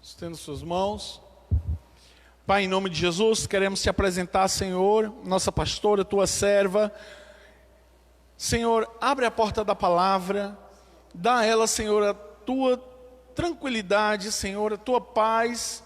Estenda suas mãos. Pai, em nome de Jesus, queremos te apresentar, Senhor, nossa pastora, tua serva. Senhor, abre a porta da palavra, dá a ela, Senhor, a tua tranquilidade, Senhor, a tua paz,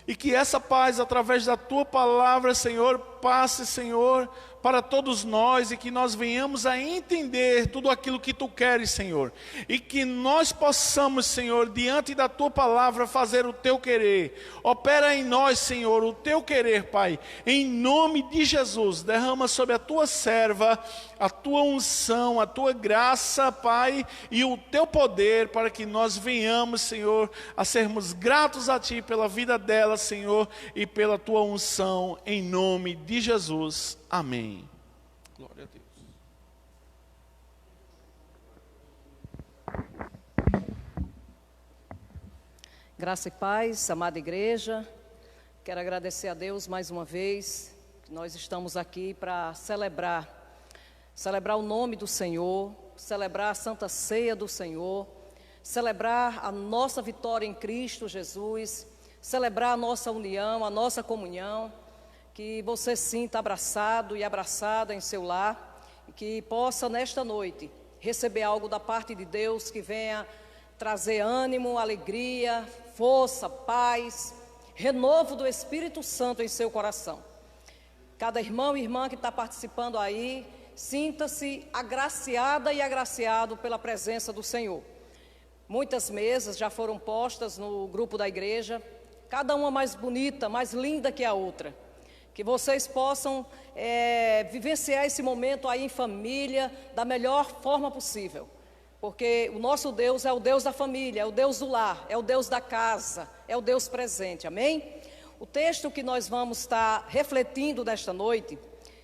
e que essa paz, através da tua palavra, Senhor, passe, Senhor, para todos nós, e que nós venhamos a entender tudo aquilo que tu queres, Senhor, e que nós possamos, Senhor, diante da tua palavra, fazer o teu querer. Opera em nós, Senhor, o teu querer, Pai, em nome de Jesus. Derrama sobre a tua serva a tua unção, a tua graça, Pai, e o teu poder, para que nós venhamos, Senhor, a sermos gratos a ti pela vida dela, Senhor, e pela tua unção, em nome de Jesus. Amém. Glória a Deus. Graça e paz, amada igreja. Quero agradecer a Deus mais uma vez. Nós estamos aqui para celebrar o nome do Senhor, celebrar a Santa Ceia do Senhor, celebrar a nossa vitória em Cristo Jesus, celebrar a nossa união, a nossa comunhão. Que você sinta abraçado e abraçada em seu lar, e que possa nesta noite receber algo da parte de Deus que venha trazer ânimo, alegria, força, paz, renovo do Espírito Santo em seu coração. Cada irmão e irmã que está participando aí, sinta-se agraciada e agraciado pela presença do Senhor. Muitas mesas já foram postas no grupo da igreja, cada uma mais bonita, mais linda que a outra. Que vocês possam vivenciar esse momento aí em família da melhor forma possível. Porque o nosso Deus é o Deus da família, é o Deus do lar, é o Deus da casa, é o Deus presente, amém? O texto que nós vamos estar refletindo nesta noite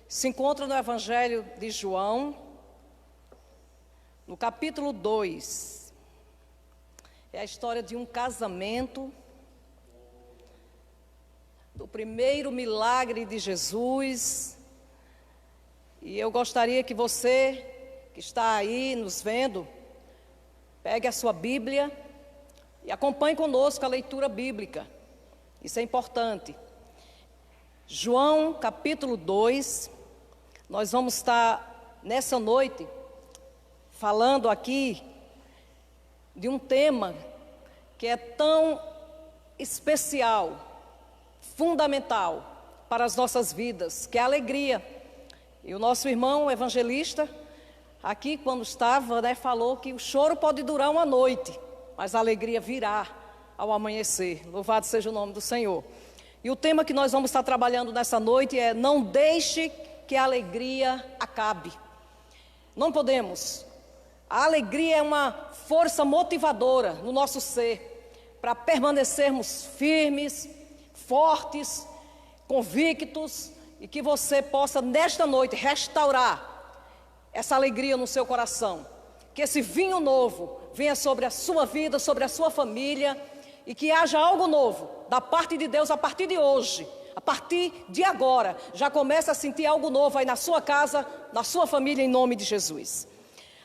se encontra no Evangelho de João, no capítulo 2. É a história de um casamento, do primeiro milagre de Jesus. E eu gostaria que você, que está aí nos vendo, pegue a sua Bíblia e acompanhe conosco a leitura bíblica. Isso é importante. João capítulo 2, nós vamos estar nessa noite falando aqui de um tema que é tão especial, fundamental para as nossas vidas, que é a alegria. E o nosso irmão evangelista, aqui quando estava, falou que o choro pode durar uma noite, mas a alegria virá ao amanhecer. Louvado seja o nome do Senhor. E o tema que nós vamos estar trabalhando nessa noite é: não deixe que a alegria acabe. Não podemos. A alegria é uma força motivadora no nosso ser, para permanecermos firmes, fortes, convictos, e que você possa nesta noite restaurar essa alegria no seu coração, que esse vinho novo venha sobre a sua vida, sobre a sua família, e que haja algo novo da parte de Deus a partir de hoje, a partir de agora. Já começa a sentir algo novo aí na sua casa, na sua família, em nome de Jesus.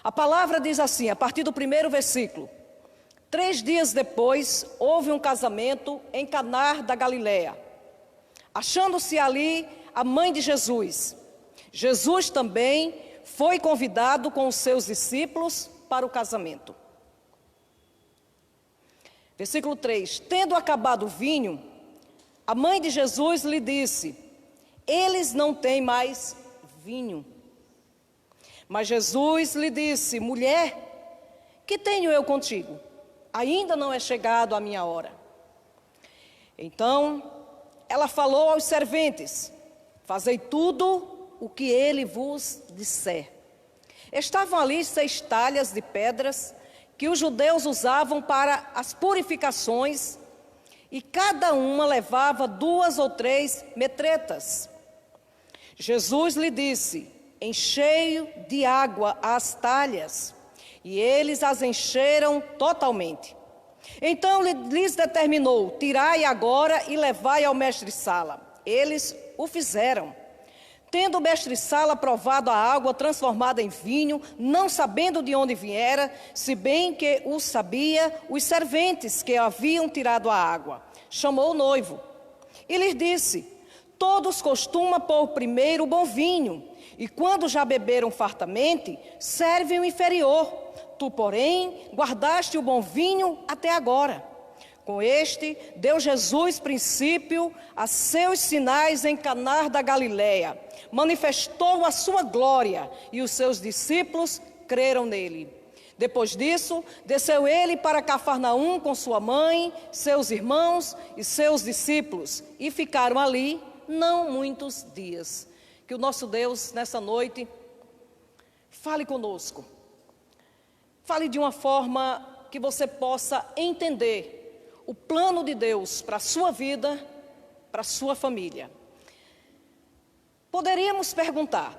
A palavra diz assim, a partir do primeiro versículo: 3 dias depois, houve um casamento em Caná da Galileia, achando-se ali a mãe de Jesus. Jesus também foi convidado com os seus discípulos para o casamento. Versículo 3: tendo acabado o vinho, a mãe de Jesus lhe disse: eles não têm mais vinho. Mas Jesus lhe disse: mulher, que tenho eu contigo? Ainda não é chegado a minha hora. Então ela falou aos serventes: fazei tudo o que ele vos disser. Estavam ali 6 talhas de pedras que os judeus usavam para as purificações, e cada uma levava 2 ou 3 metretas. Jesus lhe disse: enchei de água as talhas. E eles as encheram totalmente. Então lhes determinou: tirai agora e levai ao mestre-sala. Eles o fizeram. Tendo o mestre-sala provado a água transformada em vinho, não sabendo de onde viera, se bem que o sabia os serventes que haviam tirado a água. chamou o noivo e lhes disse: todos costumam pôr primeiro o bom vinho, e quando já beberam fartamente, servem o inferior. Tu, porém, guardaste o bom vinho até agora. Com este, deu Jesus princípio a seus sinais em Caná da Galileia. Manifestou a sua glória, e os seus discípulos creram nele. Depois disso, desceu ele para Cafarnaum com sua mãe, seus irmãos e seus discípulos, e ficaram ali não muitos dias. Que o nosso Deus, nessa noite, fale conosco. Fale de uma forma que você possa entender o plano de Deus para a sua vida, para a sua família. Poderíamos perguntar: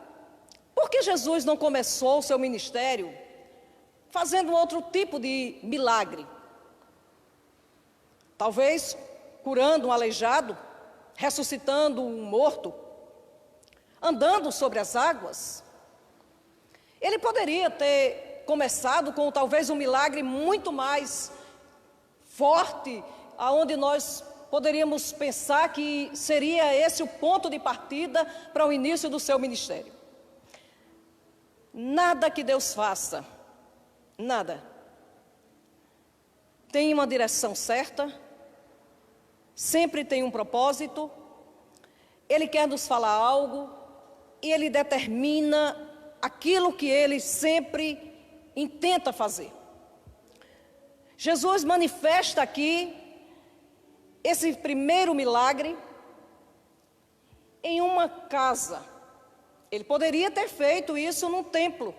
por que Jesus não começou o seu ministério fazendo outro tipo de milagre? Talvez curando um aleijado, ressuscitando um morto, andando sobre as águas. Ele poderia ter começado com talvez um milagre muito mais forte, aonde nós poderíamos pensar que seria esse o ponto de partida para o início do seu ministério. Nada que Deus faça, nada, tem uma direção certa, sempre tem um propósito. Ele quer nos falar algo e Ele determina aquilo que Ele sempre intenta fazer. Jesus manifesta aqui esse primeiro milagre em uma casa. Ele poderia ter feito isso num templo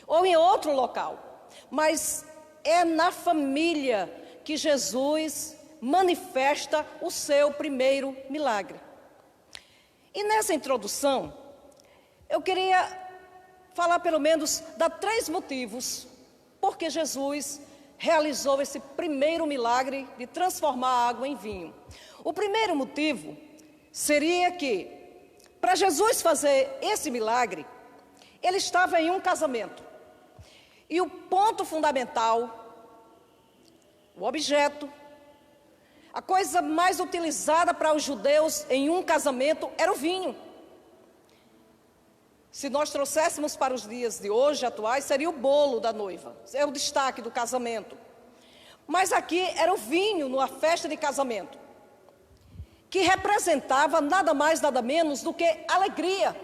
ou em outro local, mas é na família que Jesus manifesta o seu primeiro milagre. E nessa introdução, eu queria falar pelo menos de 3 motivos por que Jesus realizou esse primeiro milagre de transformar a água em vinho. O primeiro motivo seria que, para Jesus fazer esse milagre, ele estava em um casamento. E o ponto fundamental, o objeto, a coisa mais utilizada para os judeus em um casamento era o vinho. Se nós trouxéssemos para os dias de hoje, atuais, seria o bolo da noiva, é o destaque do casamento. Mas aqui era o vinho numa festa de casamento, que representava nada mais, nada menos do que alegria.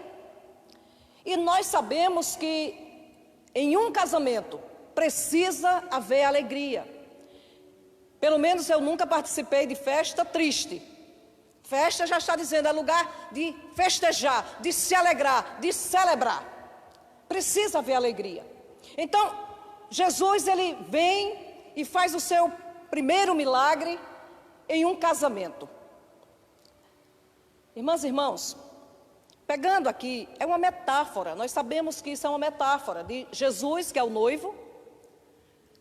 E nós sabemos que em um casamento precisa haver alegria. Pelo menos eu nunca participei de festa triste. Festa já está dizendo, é lugar de festejar, de se alegrar, de celebrar. Precisa haver alegria. Então, Jesus, ele vem e faz o seu primeiro milagre em um casamento. Irmãs e irmãos, pegando aqui, é uma metáfora. Nós sabemos que isso é uma metáfora de Jesus, que é o noivo,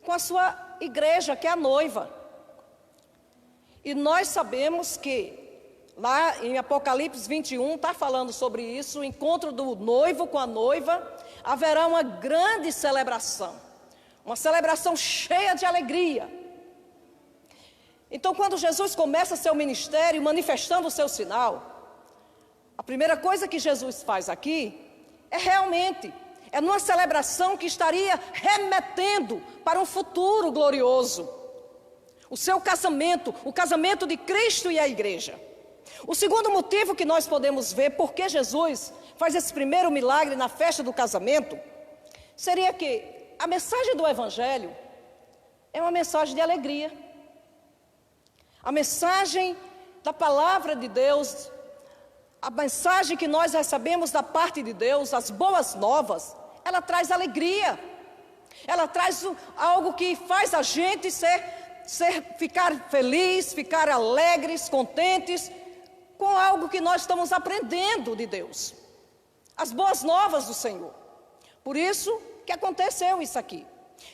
com a sua igreja, que é a noiva. E nós sabemos que lá em Apocalipse 21, está falando sobre isso, o encontro do noivo com a noiva, haverá uma grande celebração, uma celebração cheia de alegria. Então, quando Jesus começa seu ministério, manifestando o seu sinal, a primeira coisa que Jesus faz aqui, é numa celebração que estaria remetendo para um futuro glorioso, o seu casamento, o casamento de Cristo e a igreja. O segundo motivo que nós podemos ver por que Jesus faz esse primeiro milagre na festa do casamento, seria que a mensagem do Evangelho é uma mensagem de alegria. A mensagem da palavra de Deus, a mensagem que nós recebemos da parte de Deus, as boas novas, ela traz alegria. Ela traz algo que faz a gente ficar feliz, ficar alegres, contentes, com algo que nós estamos aprendendo de Deus, as boas novas do Senhor. Por isso que aconteceu isso aqui.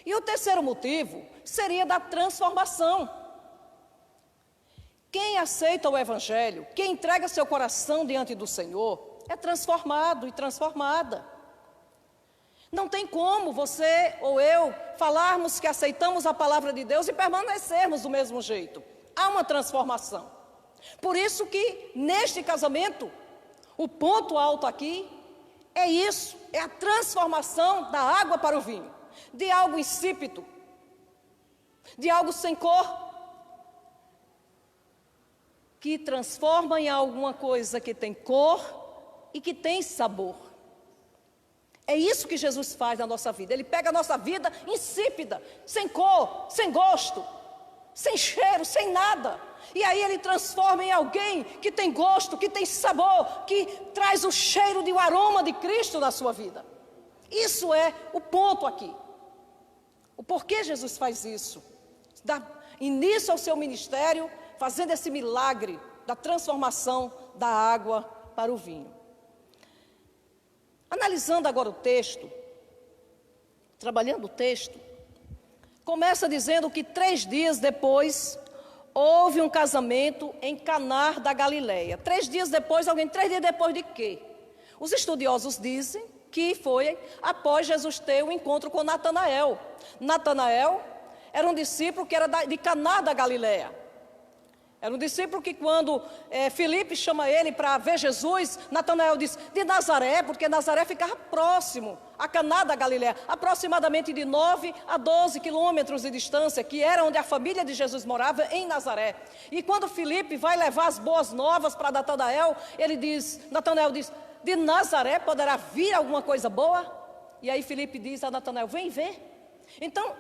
E o terceiro motivo seria da transformação. Quem aceita o Evangelho, quem entrega seu coração diante do Senhor, é transformado e transformada. Não tem como você ou eu falarmos que aceitamos a palavra de Deus e permanecermos do mesmo jeito. Há uma transformação. Por isso que neste casamento, o ponto alto aqui é isso, é a transformação da água para o vinho, de algo insípido, de algo sem cor, que transforma em alguma coisa que tem cor e que tem sabor. É isso que Jesus faz na nossa vida. Ele pega a nossa vida insípida, sem cor, sem gosto, sem cheiro, sem nada. E aí Ele transforma em alguém que tem gosto, que tem sabor, que traz o cheiro o aroma de Cristo na sua vida. Isso é o ponto aqui. O porquê Jesus faz isso? Dá início ao seu ministério, fazendo esse milagre da transformação da água para o vinho. Analisando agora o texto, trabalhando o texto, começa dizendo que 3 dias depois houve um casamento em Caná da Galileia. 3 dias depois, 3 dias depois de quê? Os estudiosos dizem que foi após Jesus ter o encontro com Natanael. Natanael era um discípulo que era de Caná da Galileia. Era um discípulo que quando Filipe chama ele para ver Jesus, Natanael diz, de Nazaré, porque Nazaré ficava próximo a Caná da Galileia, aproximadamente de 9 a 12 quilômetros de distância, que era onde a família de Jesus morava, em Nazaré. E quando Filipe vai levar as boas novas para Natanael, Natanael diz, de Nazaré poderá vir alguma coisa boa? E aí Filipe diz a Natanael, vem ver. Então,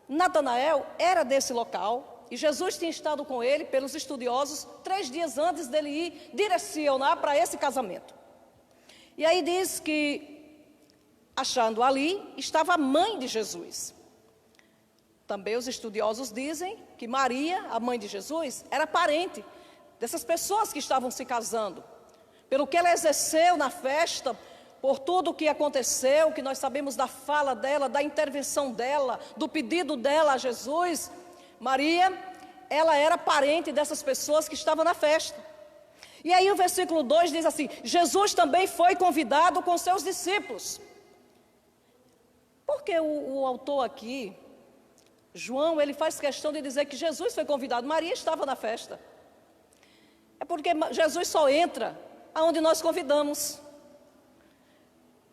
Natanael era desse local, e Jesus tinha estado com ele, pelos estudiosos, 3 dias antes dele ir direcionar para esse casamento. E aí diz que, achando ali, estava a mãe de Jesus. Também os estudiosos dizem que Maria, a mãe de Jesus, era parente dessas pessoas que estavam se casando. Pelo que ela exerceu na festa, por tudo o que aconteceu, que nós sabemos da fala dela, da intervenção dela, do pedido dela a Jesus, Maria, ela era parente dessas pessoas que estavam na festa. E aí o versículo 2 diz assim, Jesus também foi convidado com seus discípulos. Porque o autor aqui, João, ele faz questão de dizer que Jesus foi convidado, Maria estava na festa. É porque Jesus só entra aonde nós convidamos.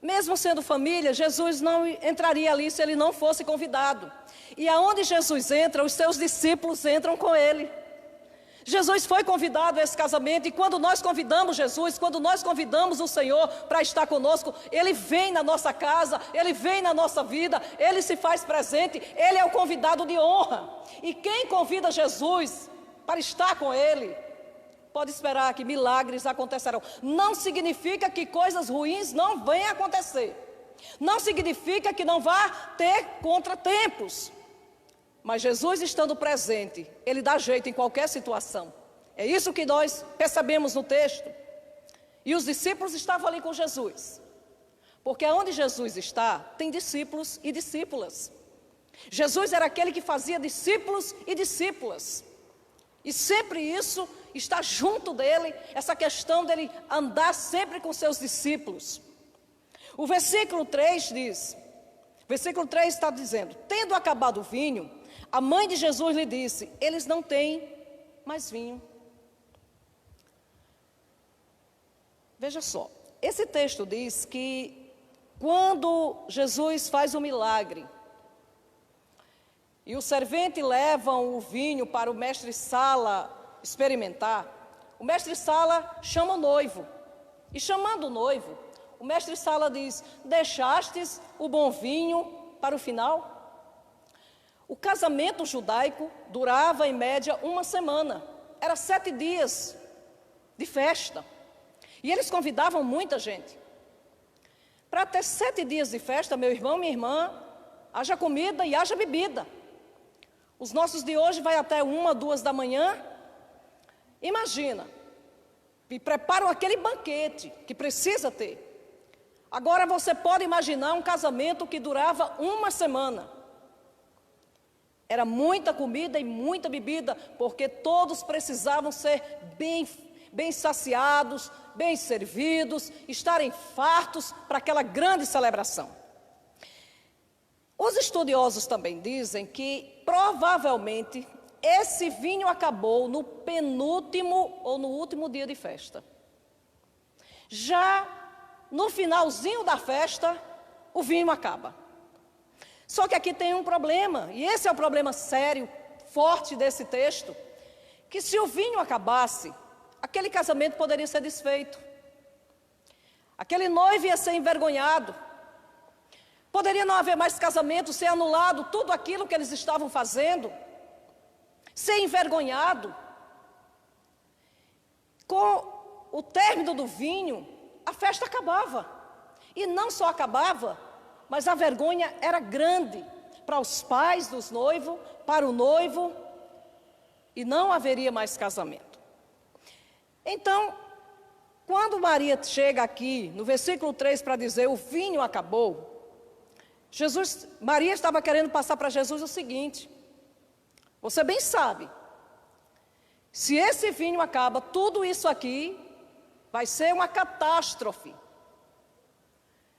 Mesmo sendo família, Jesus não entraria ali se ele não fosse convidado. E aonde Jesus entra, os seus discípulos entram com ele. Jesus foi convidado a esse casamento, e quando nós convidamos Jesus, quando nós convidamos o Senhor para estar conosco, Ele vem na nossa casa, Ele vem na nossa vida, Ele se faz presente, Ele é o convidado de honra. E quem convida Jesus para estar com Ele, pode esperar que milagres acontecerão. Não significa que coisas ruins não venham a acontecer. Não significa que não vá ter contratempos. Mas Jesus estando presente, Ele dá jeito em qualquer situação. É isso que nós percebemos no texto. E os discípulos estavam ali com Jesus. Porque onde Jesus está, tem discípulos e discípulas. Jesus era aquele que fazia discípulos e discípulas. E sempre isso está junto dele, essa questão dele andar sempre com seus discípulos. O versículo 3 está dizendo, tendo acabado o vinho, a mãe de Jesus lhe disse, eles não têm mais vinho. Veja só, esse texto diz que quando Jesus faz o milagre, e o servente leva o vinho para o mestre-sala experimentar, o mestre-sala chama o noivo, e chamando o noivo, o mestre-sala diz, deixastes o bom vinho para o final? O casamento judaico durava em média 1 semana, era 7 dias de festa, e eles convidavam muita gente. Para ter 7 dias de festa, meu irmão, minha irmã, haja comida e haja bebida. Os nossos de hoje vai até 1, 2 da manhã. Imagina, e preparam aquele banquete que precisa ter. Agora você pode imaginar um casamento que durava 1 semana. Era muita comida e muita bebida, porque todos precisavam ser bem saciados, bem servidos, estarem fartos para aquela grande celebração. Os estudiosos também dizem que provavelmente esse vinho acabou no penúltimo ou no último dia de festa. Já no finalzinho da festa, o vinho acaba. Só que aqui tem um problema, e esse é o problema sério, forte desse texto, que se o vinho acabasse, aquele casamento poderia ser desfeito. Aquele noivo ia ser envergonhado. Poderia não haver mais casamento, ser anulado tudo aquilo que eles estavam fazendo, ser envergonhado. Com o término do vinho, a festa acabava. E não só acabava, mas a vergonha era grande para os pais dos noivos, para o noivo, e não haveria mais casamento. Então, quando Maria chega aqui, no versículo 3, para dizer o vinho acabou, Maria estava querendo passar para Jesus o seguinte: você bem sabe, se esse vinho acaba, tudo isso aqui vai ser uma catástrofe.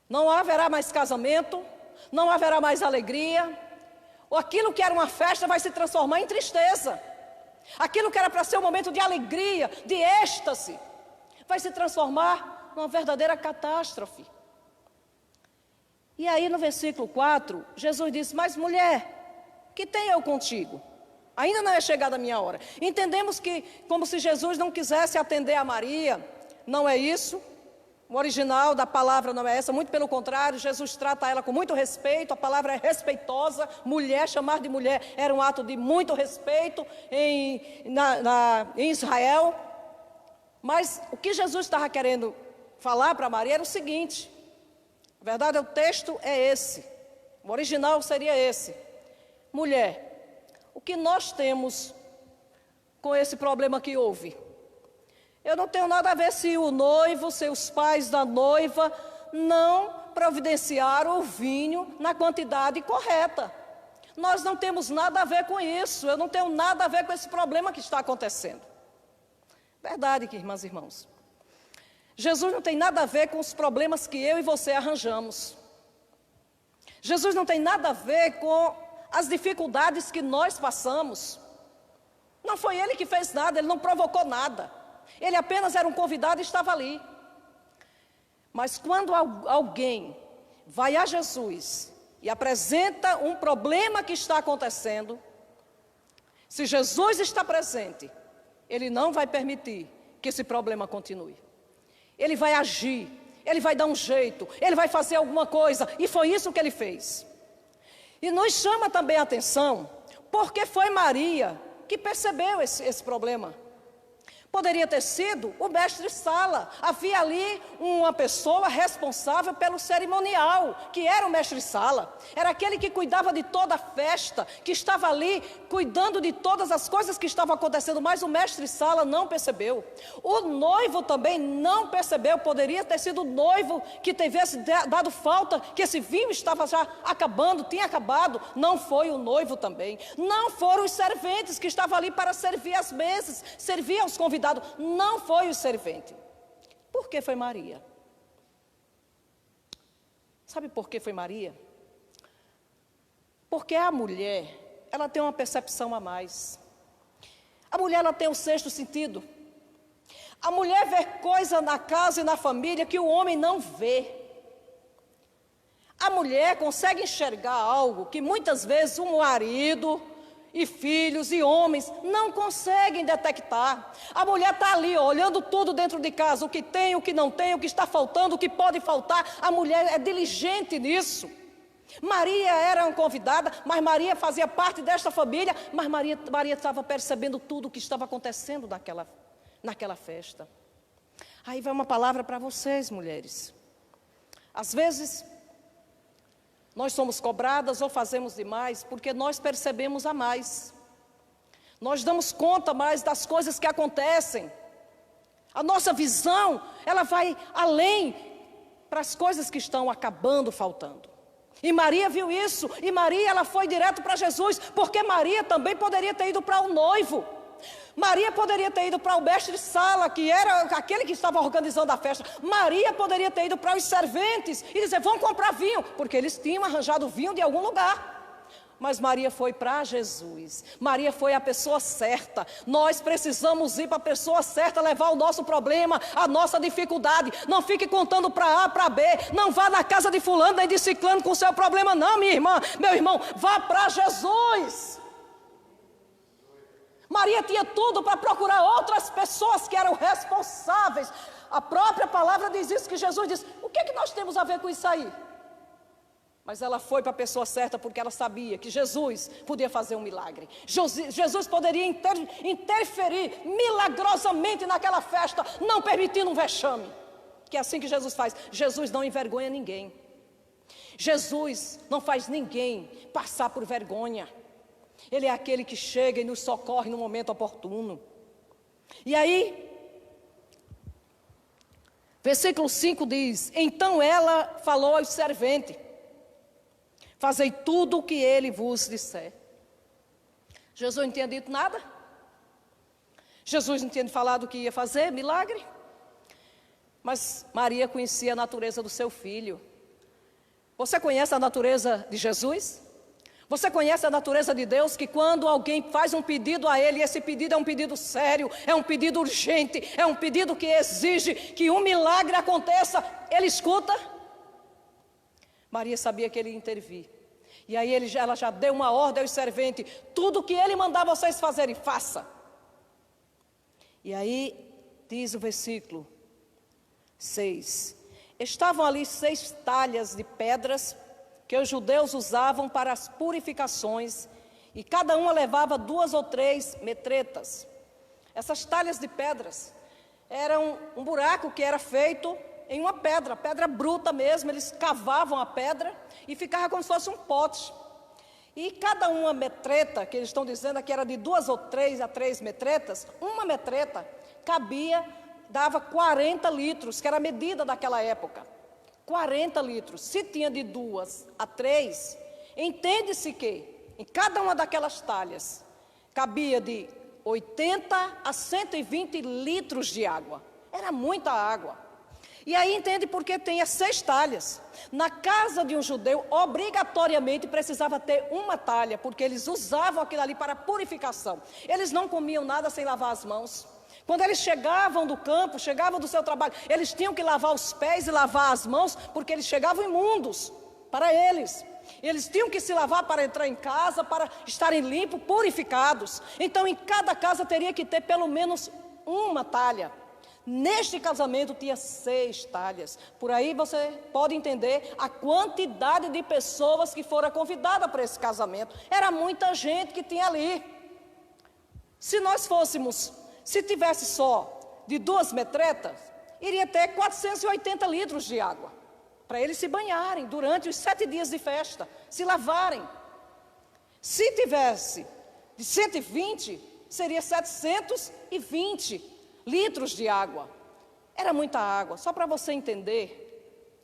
Não haverá mais casamento, não haverá mais alegria, ou aquilo que era uma festa vai se transformar em tristeza. Aquilo que era para ser um momento de alegria, de êxtase, vai se transformar numa verdadeira catástrofe. E aí no versículo 4, Jesus disse: mas mulher, que tenho eu contigo? Ainda não é chegada a minha hora. Entendemos que como se Jesus não quisesse atender a Maria. Não é isso. O original da palavra não é essa, muito pelo contrário, Jesus trata ela com muito respeito, a palavra é respeitosa. Mulher, chamar de mulher era um ato de muito respeito em Israel. Mas o que Jesus estava querendo falar para Maria era o seguinte: na verdade o texto é esse, o original seria esse: mulher, o que nós temos com esse problema que houve? Eu não tenho nada a ver se o noivo, se os pais da noiva não providenciaram o vinho na quantidade correta. Nós não temos nada a ver com isso, eu não tenho nada a ver com esse problema que está acontecendo. Verdade, irmãs e irmãos. Jesus não tem nada a ver com os problemas que eu e você arranjamos. Jesus não tem nada a ver com as dificuldades que nós passamos. Não foi Ele que fez nada, Ele não provocou nada. Ele apenas era um convidado e estava ali. Mas quando alguém vai a Jesus e apresenta um problema que está acontecendo, se Jesus está presente, Ele não vai permitir que esse problema continue. Ele vai agir, Ele vai dar um jeito, Ele vai fazer alguma coisa, e foi isso que Ele fez. E nos chama também a atenção, porque foi Maria que percebeu esse problema. Poderia ter sido o mestre-sala. Havia ali uma pessoa responsável pelo cerimonial, que era o mestre-sala. Era aquele que cuidava de toda a festa, que estava ali cuidando de todas as coisas que estavam acontecendo, mas o mestre-sala não percebeu. O noivo também não percebeu. Poderia ter sido o noivo que tivesse dado falta, que esse vinho estava já acabando, tinha acabado. Não foi o noivo também. Não foram os serventes que estavam ali para servir as mesas, servir aos convidados. Não foi o servente. Por que foi Maria? Sabe por que foi Maria? Porque a mulher, ela tem uma percepção a mais. A mulher, ela tem o sexto sentido. A mulher vê coisa na casa e na família que o homem não vê. A mulher consegue enxergar algo que muitas vezes o marido e filhos e homens não conseguem detectar. A mulher está ali, olhando tudo dentro de casa, o que tem, o que não tem, o que está faltando, o que pode faltar. A mulher é diligente nisso. Maria era uma convidada, mas Maria fazia parte desta família, mas Maria estava percebendo tudo o que estava acontecendo naquela festa. Aí vai uma palavra para vocês, mulheres. Às vezes nós somos cobradas ou fazemos demais porque nós percebemos a mais. Nós damos conta mais das coisas que acontecem. A nossa visão, ela vai além para as coisas que estão acabando, faltando. E Maria viu isso, e Maria ela foi direto para Jesus, porque Maria também poderia ter ido para o noivo. Maria poderia ter ido para o mestre-sala, que era aquele que estava organizando a festa. Maria poderia ter ido para os serventes e dizer: vão comprar vinho, porque eles tinham arranjado vinho de algum lugar. Mas Maria foi para Jesus. Maria foi a pessoa certa. Nós precisamos ir para a pessoa certa, levar o nosso problema, a nossa dificuldade. Não fique contando para A, para B. Não vá na casa de fulano nem de ciclano com o seu problema, não, minha irmã. Meu irmão, vá para Jesus. Maria tinha tudo para procurar outras pessoas que eram responsáveis. A própria palavra diz isso, que Jesus diz: o que é que nós temos a ver com isso aí? Mas ela foi para a pessoa certa porque ela sabia que Jesus podia fazer um milagre. Jesus poderia interferir milagrosamente naquela festa, não permitindo um vexame. Que é assim que Jesus faz. Jesus não envergonha ninguém. Jesus não faz ninguém passar por vergonha. Ele é aquele que chega e nos socorre no momento oportuno. E aí, versículo 5 diz: então ela falou aos serventes: fazei tudo o que ele vos disser. Jesus não tinha dito nada. Jesus não tinha falado que ia fazer milagre. Mas Maria conhecia a natureza do seu filho. Você conhece a natureza de Jesus? Você conhece a natureza de Deus, que quando alguém faz um pedido a Ele, esse pedido é um pedido sério, é um pedido urgente, é um pedido que exige que um milagre aconteça, Ele escuta? Maria sabia que Ele ia intervir. E aí ela já deu uma ordem aos serventes: tudo que Ele mandar vocês fazerem, faça. E aí diz o versículo 6: estavam ali 6 talhas de pedras que os judeus usavam para as purificações, e cada uma levava 2 ou 3 metretas. Essas talhas de pedras eram um buraco que era feito em uma pedra bruta mesmo. Eles cavavam a pedra e ficava como se fosse um pote. E cada uma metreta, que eles estão dizendo que era de 2 ou 3 a 3 metretas, uma metreta dava 40 litros, que era a medida daquela época. 40 litros. Se tinha de 2 a 3, entende-se que em cada uma daquelas talhas cabia de 80 a 120 litros de água. Era muita água. E aí entende porque tem as 6 talhas. Na casa de um judeu, obrigatoriamente precisava ter uma talha, porque eles usavam aquilo ali para purificação. Eles não comiam nada sem lavar as mãos. Quando eles chegavam do campo, chegavam do seu trabalho, eles tinham que lavar os pés e lavar as mãos, porque eles chegavam imundos para eles. Eles tinham que se lavar para entrar em casa, para estarem limpos, purificados. Então em cada casa teria que ter pelo menos uma talha. Neste casamento tinha 6 talhas. Por aí você pode entender a quantidade de pessoas que foram convidadas para esse casamento. Era muita gente que tinha ali. Se tivesse só de 2 metretas, iria ter 480 litros de água, para eles se banharem durante os 7 dias de festa, se lavarem. Se tivesse de 120, seria 720 litros de água. Era muita água. Só para você entender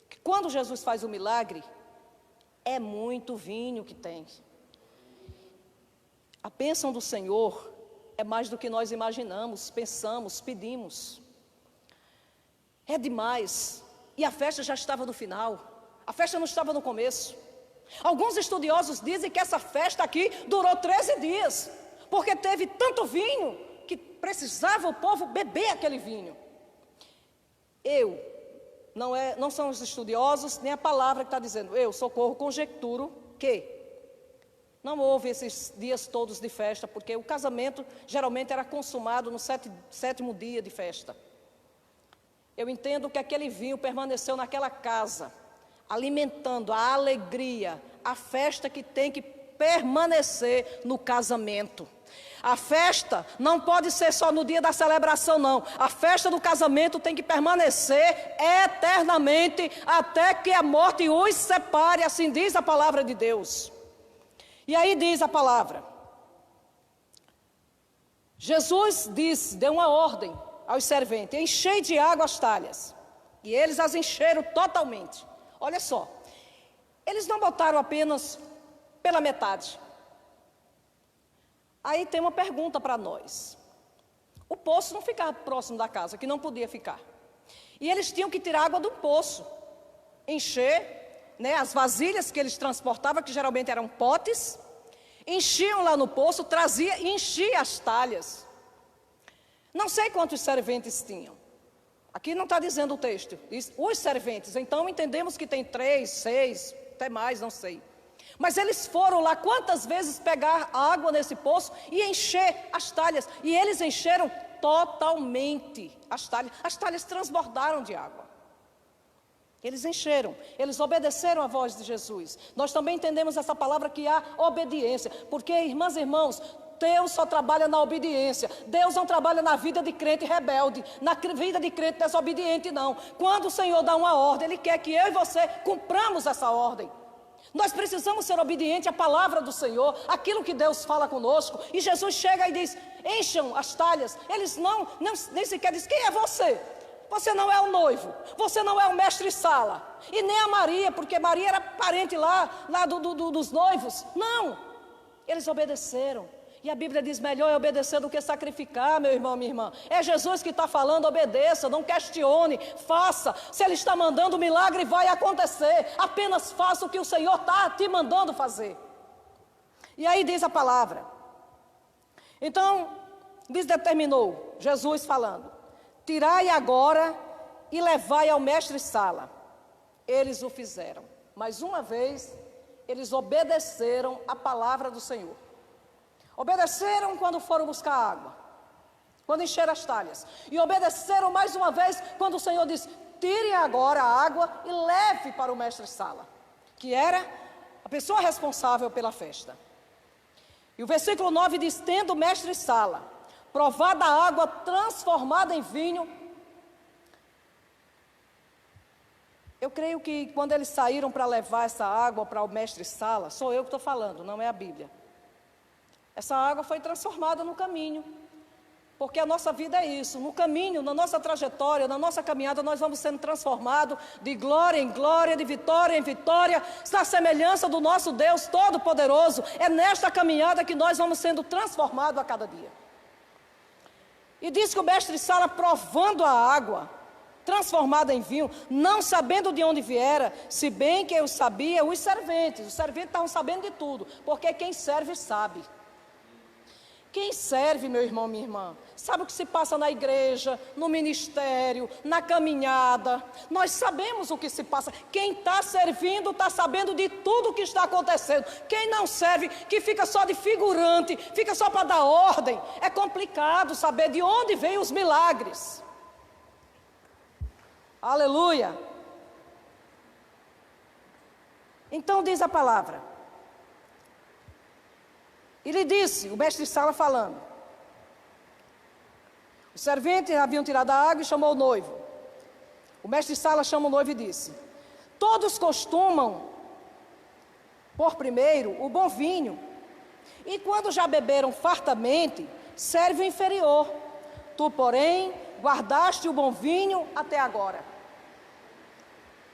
que quando Jesus faz o milagre, é muito vinho que tem. A bênção do Senhor é mais do que nós imaginamos, pensamos, pedimos. É demais. E a festa já estava no final. A festa não estava no começo. Alguns estudiosos dizem que essa festa aqui durou 13 dias, porque teve tanto vinho que precisava o povo beber aquele vinho. Não são os estudiosos, nem a palavra que está dizendo. Eu, Socorro, conjecturo que não houve esses dias todos de festa, porque o casamento geralmente era consumado no 7º dia de festa. Eu entendo que aquele vinho permaneceu naquela casa, alimentando a alegria, a festa que tem que permanecer no casamento. A festa não pode ser só no dia da celebração, não. A festa do casamento tem que permanecer eternamente, até que a morte os separe, assim diz a palavra de Deus. E aí diz a palavra: Jesus deu uma ordem aos serventes: enchei de água as talhas. E eles as encheram totalmente. Olha só, eles não botaram apenas pela metade. Aí tem uma pergunta para nós. O poço não ficava próximo da casa, que não podia ficar. E eles tinham que tirar água do poço, encher, as vasilhas que eles transportavam, que geralmente eram potes, enchiam lá no poço, trazia e enchia as talhas. Não sei quantos serventes tinham. Aqui não está dizendo o texto, diz os serventes. Então entendemos que tem 3, 6, até mais, não sei. Mas eles foram lá quantas vezes pegar água nesse poço e encher as talhas. E eles encheram totalmente as talhas. As talhas transbordaram de água. Eles encheram, eles obedeceram à voz de Jesus. Nós também entendemos essa palavra que há obediência. Porque, irmãs e irmãos, Deus só trabalha na obediência. Deus não trabalha na vida de crente rebelde, na vida de crente desobediente, não. Quando o Senhor dá uma ordem, Ele quer que eu e você cumpramos essa ordem. Nós precisamos ser obedientes à palavra do Senhor, aquilo que Deus fala conosco. E Jesus chega e diz, encham as talhas. Eles nem sequer dizem, quem é você? Você não é o noivo, você não é o mestre-sala. E nem a Maria, porque Maria era parente lá dos noivos. Não, eles obedeceram. E a Bíblia diz, melhor é obedecer do que sacrificar, meu irmão, minha irmã. É Jesus que está falando, obedeça, não questione, faça. Se Ele está mandando, o milagre vai acontecer. Apenas faça o que o Senhor está te mandando fazer. E aí diz a palavra. Então, determinou, Jesus falando, tirai agora e levai ao mestre-sala. Eles o fizeram. Mais uma vez, eles obedeceram a palavra do Senhor. Obedeceram quando foram buscar água, quando encheram as talhas. E obedeceram mais uma vez quando o Senhor disse, tire agora a água e leve para o mestre-sala, que era a pessoa responsável pela festa. E o versículo 9 diz, tendo o mestre-sala provada a água transformada em vinho. Eu creio que quando eles saíram para levar essa água para o mestre-sala, sou eu que estou falando, não é a Bíblia. Essa água foi transformada no caminho, porque a nossa vida é isso, no caminho, na nossa trajetória, na nossa caminhada, nós vamos sendo transformados de glória em glória, de vitória em vitória, na semelhança do nosso Deus Todo-Poderoso. É nesta caminhada que nós vamos sendo transformados a cada dia. E diz que o mestre-sala, provando a água transformada em vinho, não sabendo de onde viera, se bem que eu sabia, os serventes estavam sabendo de tudo, porque quem serve sabe. Quem serve, meu irmão, minha irmã, sabe o que se passa na igreja, no ministério, na caminhada. Nós sabemos o que se passa. Quem está servindo está sabendo de tudo o que está acontecendo. Quem não serve, que fica só de figurante, fica só para dar ordem. É complicado saber de onde vêm os milagres. Aleluia. Então diz a palavra. E lhe disse, o mestre-sala falando, os serventes haviam tirado a água e chamou o noivo. O mestre-sala chama o noivo e disse, todos costumam pôr primeiro o bom vinho, e quando já beberam fartamente, serve o inferior. Tu, porém, guardaste o bom vinho até agora.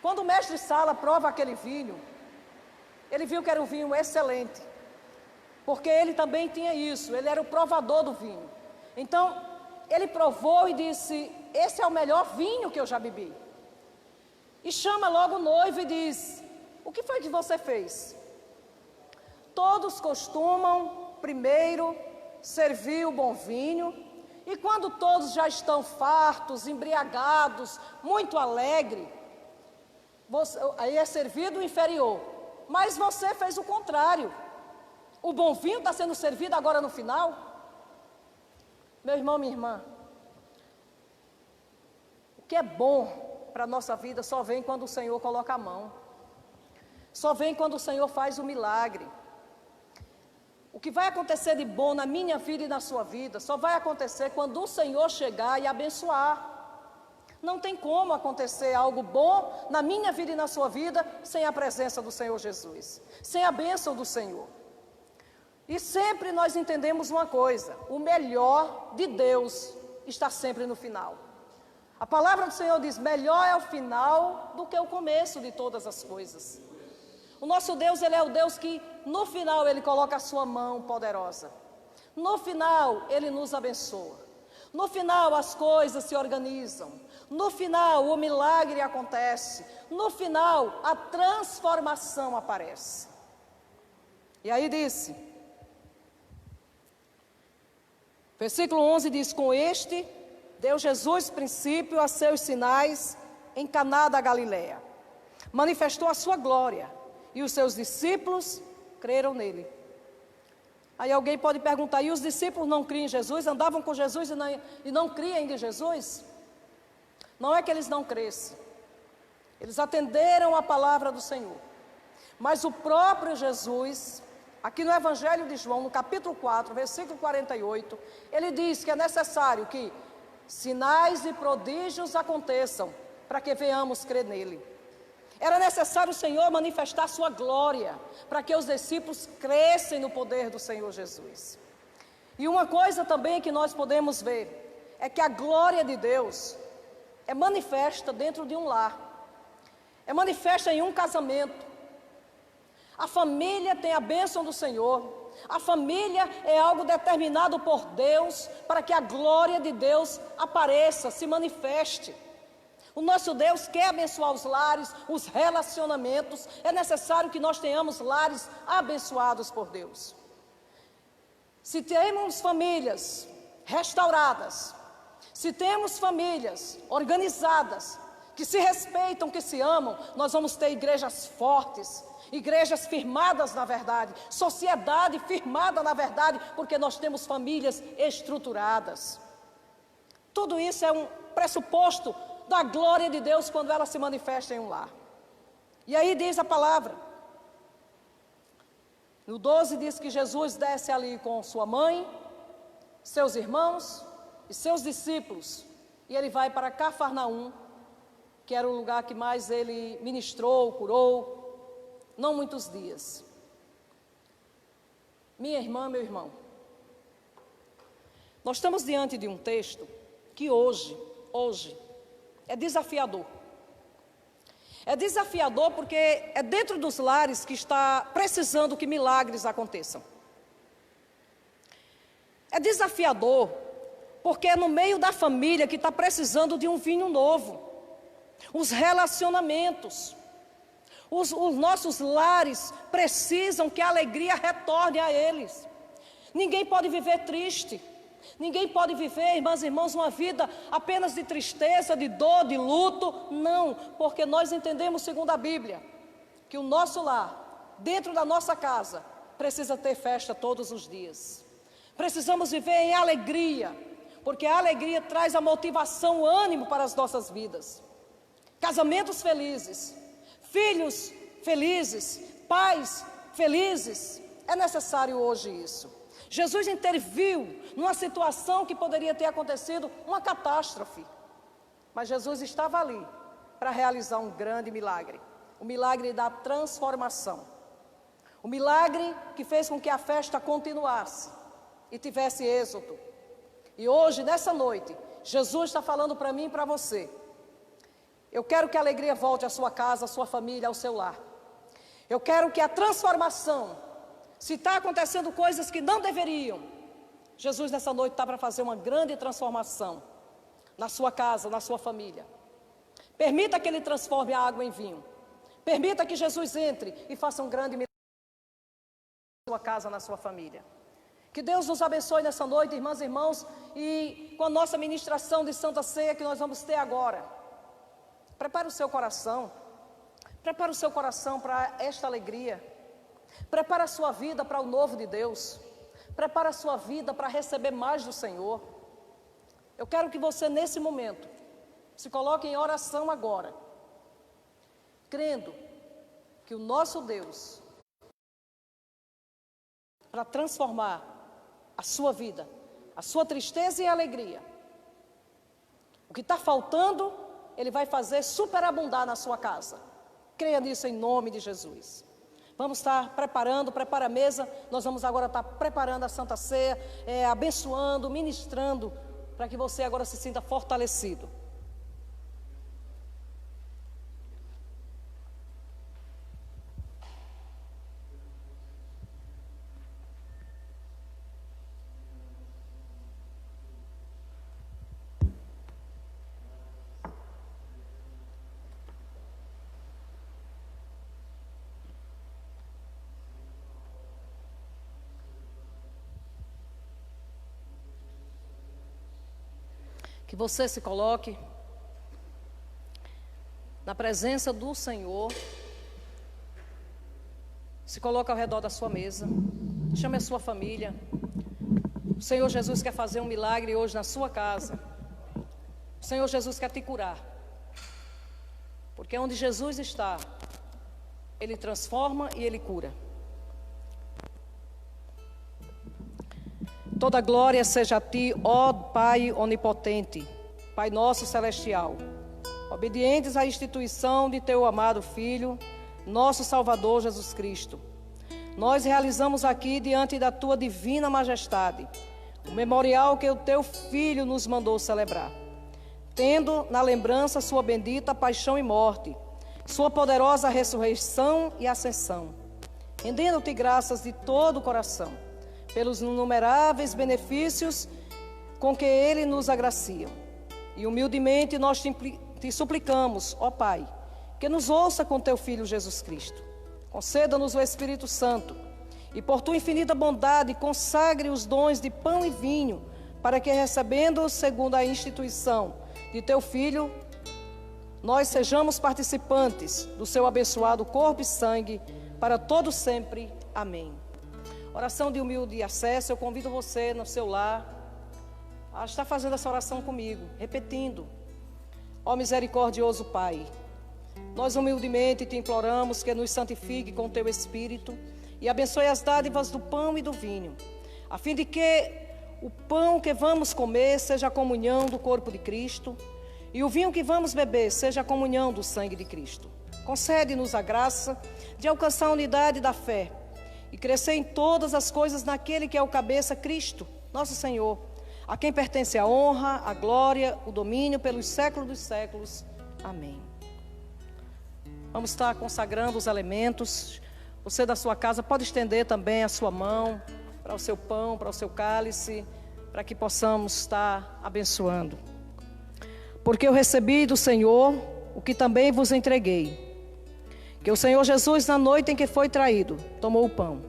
Quando o mestre-sala prova aquele vinho, ele viu que era um vinho excelente. Porque ele também tinha isso, ele era o provador do vinho. Então, ele provou e disse, esse é o melhor vinho que eu já bebi. E chama logo o noivo e diz, o que foi que você fez? Todos costumam primeiro servir o bom vinho, e quando todos já estão fartos, embriagados, muito alegres, aí é servido o inferior. Mas você fez o contrário. O bom vinho está sendo servido agora no final? Meu irmão, minha irmã, o que é bom para a nossa vida só vem quando o Senhor coloca a mão. Só vem quando o Senhor faz o milagre. O que vai acontecer de bom na minha vida e na sua vida, só vai acontecer quando o Senhor chegar e abençoar. Não tem como acontecer algo bom na minha vida e na sua vida sem a presença do Senhor Jesus, sem a bênção do Senhor. E sempre nós entendemos uma coisa, o melhor de Deus está sempre no final. A palavra do Senhor diz, melhor é o final do que o começo de todas as coisas. O nosso Deus, Ele é o Deus que no final Ele coloca a sua mão poderosa. No final Ele nos abençoa. No final as coisas se organizam. No final o milagre acontece. No final a transformação aparece. E aí disse, Versículo 11 diz: com este deu Jesus princípio a seus sinais em Caná da Galileia. Manifestou a sua glória e os seus discípulos creram nele. Aí alguém pode perguntar: e os discípulos não criam em Jesus? Andavam com Jesus e não criam em Jesus? Não é que eles não crescem. Eles atenderam a palavra do Senhor. Mas o próprio Jesus, aqui no Evangelho de João, no capítulo 4, versículo 48, ele diz que é necessário que sinais e prodígios aconteçam para que venhamos crer nele. Era necessário o Senhor manifestar sua glória para que os discípulos crescem no poder do Senhor Jesus. E uma coisa também que nós podemos ver é que a glória de Deus é manifesta dentro de um lar, é manifesta em um casamento. A família tem a bênção do Senhor. A família é algo determinado por Deus para que a glória de Deus apareça, se manifeste. O nosso Deus quer abençoar os lares, os relacionamentos. É necessário que nós tenhamos lares abençoados por Deus. Se temos famílias restauradas, se temos famílias organizadas, que se respeitam, que se amam, nós vamos ter igrejas fortes, igrejas firmadas na verdade, sociedade firmada na verdade, porque nós temos famílias estruturadas. Tudo isso é um pressuposto da glória de Deus quando ela se manifesta em um lar. E aí diz a palavra, no 12 diz que Jesus desce ali com sua mãe, seus irmãos e seus discípulos, e ele vai para Cafarnaum, que era o lugar que mais ele ministrou, curou, não muitos dias. Minha irmã, meu irmão, nós estamos diante de um texto que hoje é desafiador. É desafiador porque é dentro dos lares que está precisando que milagres aconteçam. É desafiador porque é no meio da família que está precisando de um vinho novo. Os relacionamentos, os nossos lares precisam que a alegria retorne a eles. Ninguém pode viver triste. Ninguém pode viver, irmãs e irmãos, uma vida apenas de tristeza, de dor, de luto. Não, porque nós entendemos, segundo a Bíblia, que o nosso lar, dentro da nossa casa, precisa ter festa todos os dias. Precisamos viver em alegria, porque a alegria traz a motivação, o ânimo para as nossas vidas. Casamentos felizes, filhos felizes, pais felizes. É necessário hoje isso. Jesus interviu numa situação que poderia ter acontecido uma catástrofe. Mas Jesus estava ali para realizar um grande milagre. O milagre da transformação. O milagre que fez com que a festa continuasse e tivesse êxito. E hoje, nessa noite, Jesus está falando para mim e para você. Eu quero que a alegria volte à sua casa, à sua família, ao seu lar. Eu quero que a transformação, se está acontecendo coisas que não deveriam, Jesus nessa noite está para fazer uma grande transformação na sua casa, na sua família. Permita que Ele transforme a água em vinho. Permita que Jesus entre e faça um grande milagre na sua casa, na sua família. Que Deus nos abençoe nessa noite, irmãs e irmãos, e com a nossa ministração de Santa Ceia que nós vamos ter agora. Prepare o seu coração. Prepare o seu coração para esta alegria. Prepare a sua vida para o novo de Deus. Prepare a sua vida para receber mais do Senhor. Eu quero que você nesse momento se coloque em oração agora, crendo que o nosso Deus, para transformar a sua vida, a sua tristeza e alegria, o que está faltando, Ele vai fazer superabundar na sua casa. Creia nisso em nome de Jesus. Vamos estar preparando, prepara a mesa. Nós vamos agora estar preparando a Santa Ceia, abençoando, ministrando, para que você agora se sinta fortalecido. Que você se coloque na presença do Senhor. Se coloque ao redor da sua mesa. Chame a sua família. O Senhor Jesus quer fazer um milagre hoje na sua casa. O Senhor Jesus quer te curar. Porque onde Jesus está, Ele transforma e Ele cura. Toda glória seja a Ti, ó Pai onipotente, Pai nosso celestial, obedientes à instituição de Teu amado Filho, nosso Salvador Jesus Cristo. Nós realizamos aqui, diante da Tua divina majestade, o memorial que o Teu Filho nos mandou celebrar, tendo na lembrança Sua bendita paixão e morte, Sua poderosa ressurreição e ascensão, rendendo-Te graças de todo o coração, pelos inumeráveis benefícios com que Ele nos agracia. E humildemente nós te suplicamos, ó Pai, que nos ouça com Teu Filho Jesus Cristo. Conceda-nos o Espírito Santo e por Tua infinita bondade consagre os dons de pão e vinho, para que recebendo segundo a instituição de Teu Filho, nós sejamos participantes do Seu abençoado corpo e sangue, para todo sempre. Amém. Oração de humilde acesso. Eu convido você no seu lar a estar fazendo essa oração comigo, repetindo: ó misericordioso Pai, nós humildemente Te imploramos que nos santifique com Teu Espírito e abençoe as dádivas do pão e do vinho, a fim de que o pão que vamos comer seja a comunhão do corpo de Cristo e o vinho que vamos beber seja a comunhão do sangue de Cristo. Concede-nos a graça de alcançar a unidade da fé e crescer em todas as coisas naquele que é o cabeça, Cristo, nosso Senhor, a quem pertence a honra, a glória, o domínio pelos séculos dos séculos. Amém. Vamos estar consagrando os elementos. Você da sua casa pode estender também a sua mão para o seu pão, para o seu cálice, para que possamos estar abençoando. Porque eu recebi do Senhor o que também vos entreguei, que o Senhor Jesus, na noite em que foi traído, tomou o pão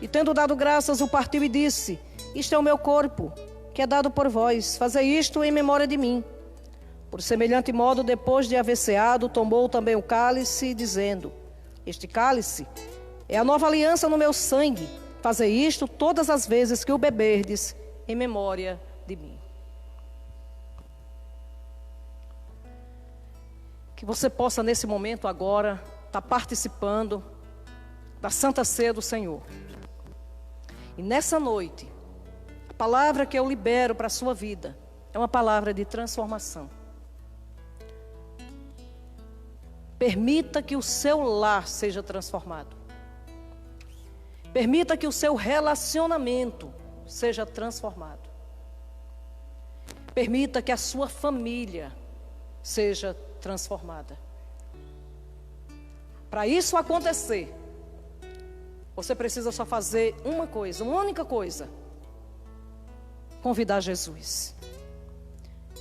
e, tendo dado graças, o partiu e disse: isto é o meu corpo, que é dado por vós, fazei isto em memória de mim. Por semelhante modo, depois de haver ceado, tomou também o cálice, dizendo: este cálice é a nova aliança no meu sangue, fazei isto todas as vezes que o beberdes, em memória de mim. Que você possa, nesse momento agora, estar participando da Santa Ceia do Senhor. E nessa noite, a palavra que eu libero para a sua vida é uma palavra de transformação. Permita que o seu lar seja transformado. Permita que o seu relacionamento seja transformado. Permita que a sua família seja transformada. Para isso acontecer, você precisa só fazer uma coisa, uma única coisa: convidar Jesus.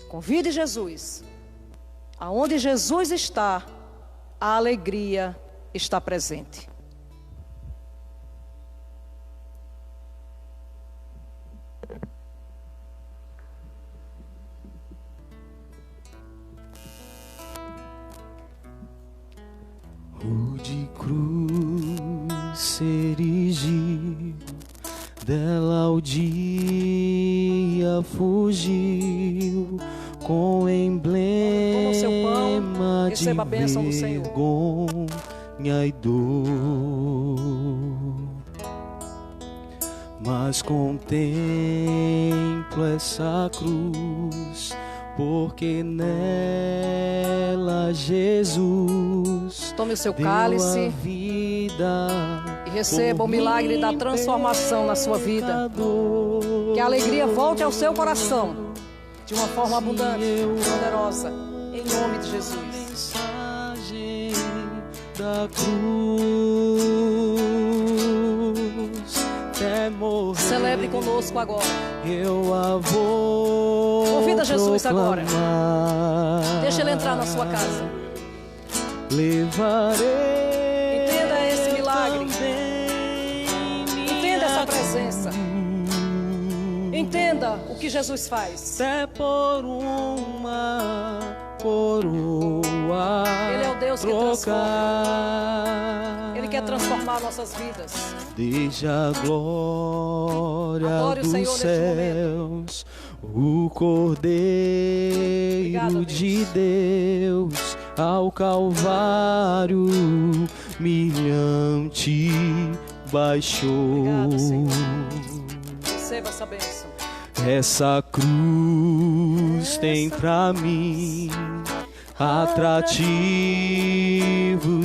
Convide Jesus. Aonde Jesus está, a alegria está presente. Rude cruz se erigiu, dela o dia fugiu, com emblema seu pão, de receba a bênção do Senhor. Vergonha e dor. Mas contemplo essa cruz, porque nela Jesus tome o seu deu cálice a vida e receba o milagre da transformação na sua vida. Que a alegria volte ao seu coração de uma forma abundante, poderosa, em nome de Jesus. Mensagem da cruz, até morrer. Celebre conosco agora. Eu a vou Convida Jesus agora. proclamar. Deixa Ele entrar na sua casa. Levarei. Entenda esse milagre. também Entenda essa presença. Entenda o que Jesus faz. até por uma coroa Ele é o Deus que trocar. Ele quer transformar nossas vidas. Desde a glória Adore o dos Senhor neste céus, o Cordeiro Obrigada, de Deus, ao Calvário milhante baixou. Obrigado, Senhor. Receba essa bênção. Essa cruz tem pra mim atrativo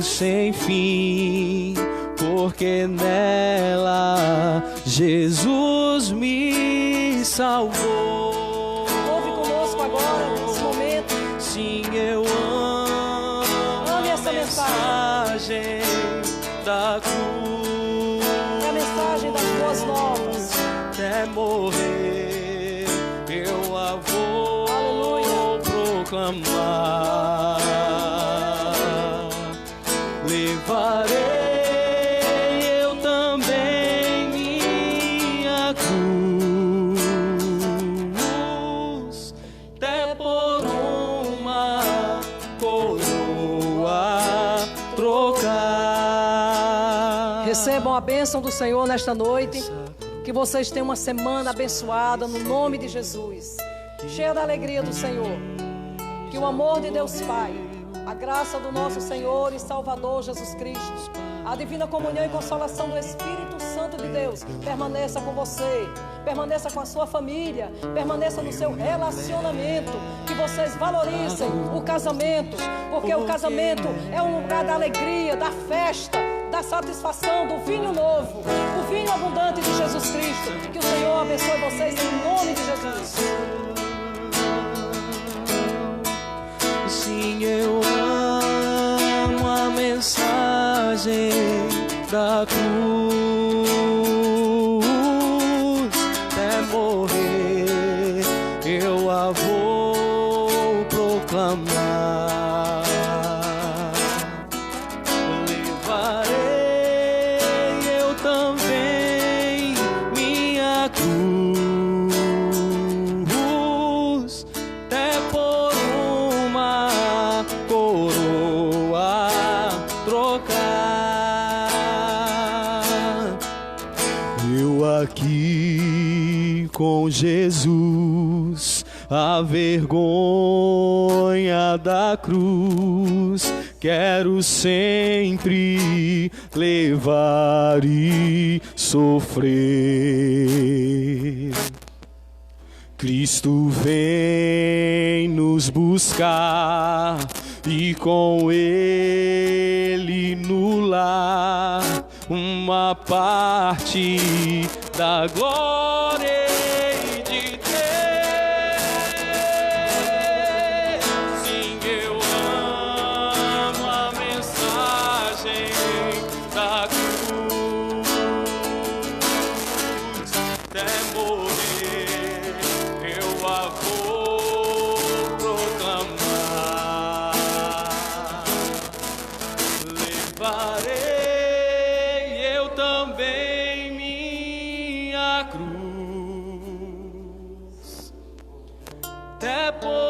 sem fim, porque nela Jesus me salvou. Ouve conosco agora, nesse momento. Sim, eu amo Ame essa mensagem da cruz. É a mensagem das boas novas. Até morrer eu a vou Aleluia. proclamar. Levarei eu também minha cruz, até por uma coroa trocar. Recebam a bênção do Senhor nesta noite. Que vocês tenham uma semana abençoada no nome de Jesus. Cheia da alegria do Senhor. Que o amor de Deus Pai, a graça do nosso Senhor e Salvador Jesus Cristo, a divina comunhão e consolação do Espírito Santo de Deus permaneça com você, permaneça com a sua família, permaneça no seu relacionamento. Que vocês valorizem o casamento, porque o casamento é um lugar da alegria, da festa, da satisfação, do vinho novo, o vinho abundante de Jesus Cristo. Que o Senhor abençoe vocês em nome de Jesus. Sim, eu amo a mensagem da cruz, até morrer eu a vou proclamar. Levarei eu também minha cruz, até por uma coroa trocar. Eu aqui com Jesus, a vergonha da cruz, quero sempre levar e sofrer. Cristo vem nos buscar e com Ele no lar uma parte da glória de Deus. Sim, eu amo a mensagem da cruz, até morrer eu a vou proclamar. Levarei eu também minha cruz, até por